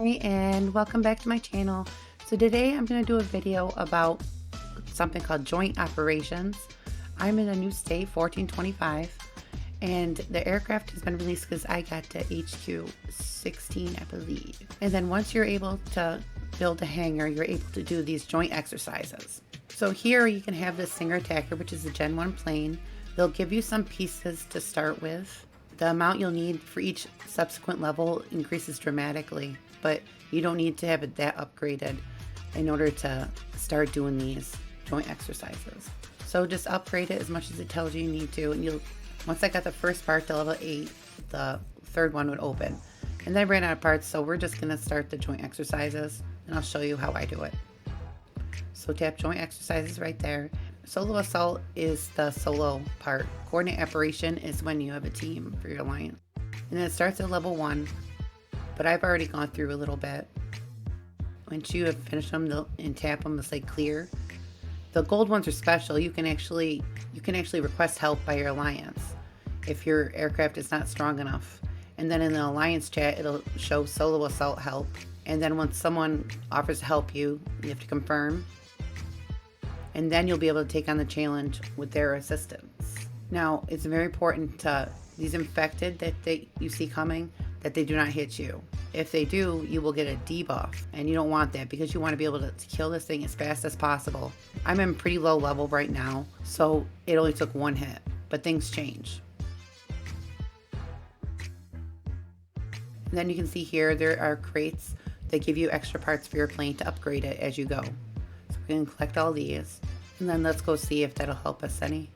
Hi, and welcome back to my channel. So today I'm going to do a video about something called joint operations. I'm in a new state, 1425, and the aircraft has been released because I got to HQ 16, I believe. And then once you're able to build a hangar, you're able to do these joint exercises. So here you can have the Stinger Attacker, which is a Gen 1 plane. They'll give you some pieces to start with. The amount you'll need for each subsequent level increases dramatically, but you don't need to have it that upgraded in order to start doing these joint exercises. So just upgrade it as much as it tells you need to, and once I got the first part to level 8, the third one would open. And then I ran out of parts, so we're just gonna start the joint exercises, and I'll show you how I do it. So tap joint exercises right there. Solo assault is the solo part. Coordinate operation is when you have a team for your alliance. And then it starts at level 1, but I've already gone through a little bit. Once you have finished them and tap them, they'll say clear. The gold ones are special. You can actually request help by your alliance if your aircraft is not strong enough. And then in the alliance chat, it'll show solo assault help. And then once someone offers to help you, you have to confirm. And then you'll be able to take on the challenge with their assistance. Now, it's very important to these infected that you see coming, that they do not hit you. If they do, you will get a debuff, and you don't want that because you want to be able to kill this thing as fast as possible. I'm in pretty low level right now, so it only took 1 hit, but things change. And then you can see here there are crates that give you extra parts for your plane to upgrade it as you go. So we can collect all these, and then let's go see if that'll help us any.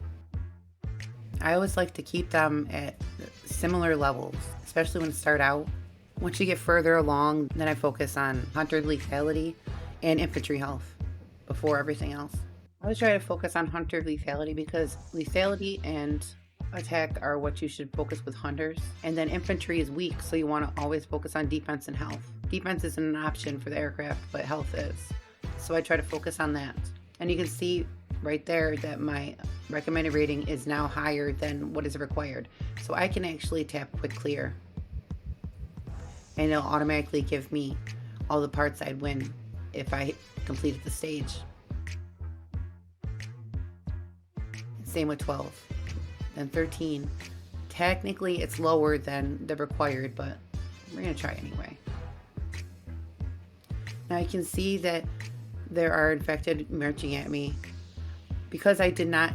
I always like to keep them at similar levels, especially when you start out. Once you get further along, then I focus on hunter lethality and infantry health before everything else. I always try to focus on hunter lethality because lethality and attack are what you should focus with hunters, and then infantry is weak, so you want to always focus on defense and health. Defense isn't an option for the aircraft, but health is, so I try to focus on that. And you can see right there that my recommended rating is now higher than what is required, so I can actually tap quick clear and it'll automatically give me all the parts I'd win if I completed the stage. Same with 12. Then 13. Technically it's lower than the required, but we're gonna try anyway. Now you can see that there are infected marching at me. Because I did not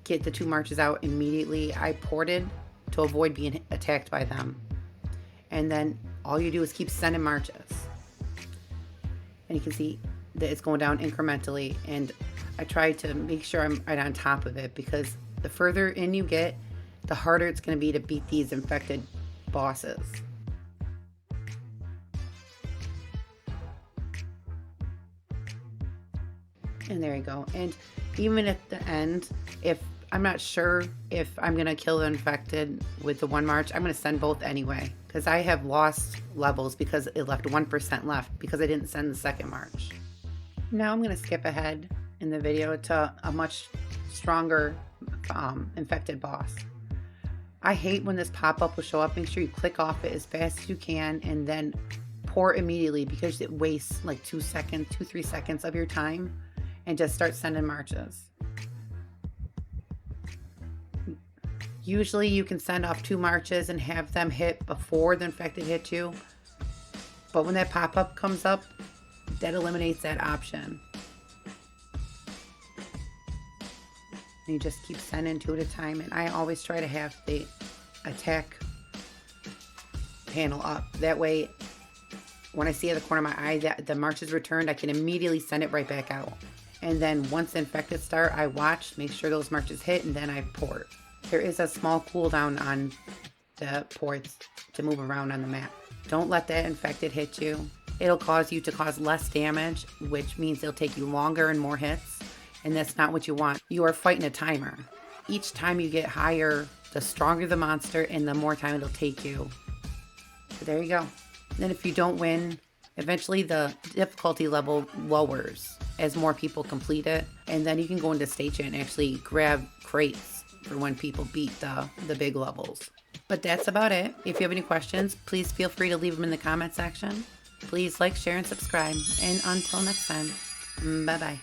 get the 2 marches out immediately, I ported to avoid being attacked by them. And then all you do is keep sending marches. And you can see that it's going down incrementally, and I try to make sure I'm right on top of it because the further in you get, the harder it's going to be to beat these infected bosses. And there you go. And even at the end, if I'm not sure if I'm going to kill the infected with the 1 march, I'm going to send both anyway. Because I have lost levels because it left 1% left because I didn't send the 2nd march. Now I'm going to skip ahead in the video to a much stronger infected boss. I hate when this pop-up will show up. Make sure you click off it as fast as you can and then pour immediately because it wastes like 2-3 seconds of your time, and just start sending marches. Usually you can send off 2 marches and have them hit before the infected hit you, but when that pop-up comes up, that eliminates that option. And you just keep sending 2 at a time, and I always try to have the attack panel up. That way, when I see at the corner of my eye that the march is returned, I can immediately send it right back out. And then once the infected start, I watch, make sure those marches hit, and then I port. There is a small cooldown on the ports to move around on the map. Don't let that infected hit you. It'll cause you to cause less damage, which means it'll take you longer and more hits, and that's not what you want. You are fighting a timer. Each time you get higher, the stronger the monster and the more time it'll take you. So there you go. Then if you don't win, eventually the difficulty level lowers as more people complete it, and then you can go into stage and actually grab crates for when people beat the big levels. But that's about it. If you have any questions, please feel free to leave them in the comment section. Please like, share, and subscribe. And until next time, bye bye.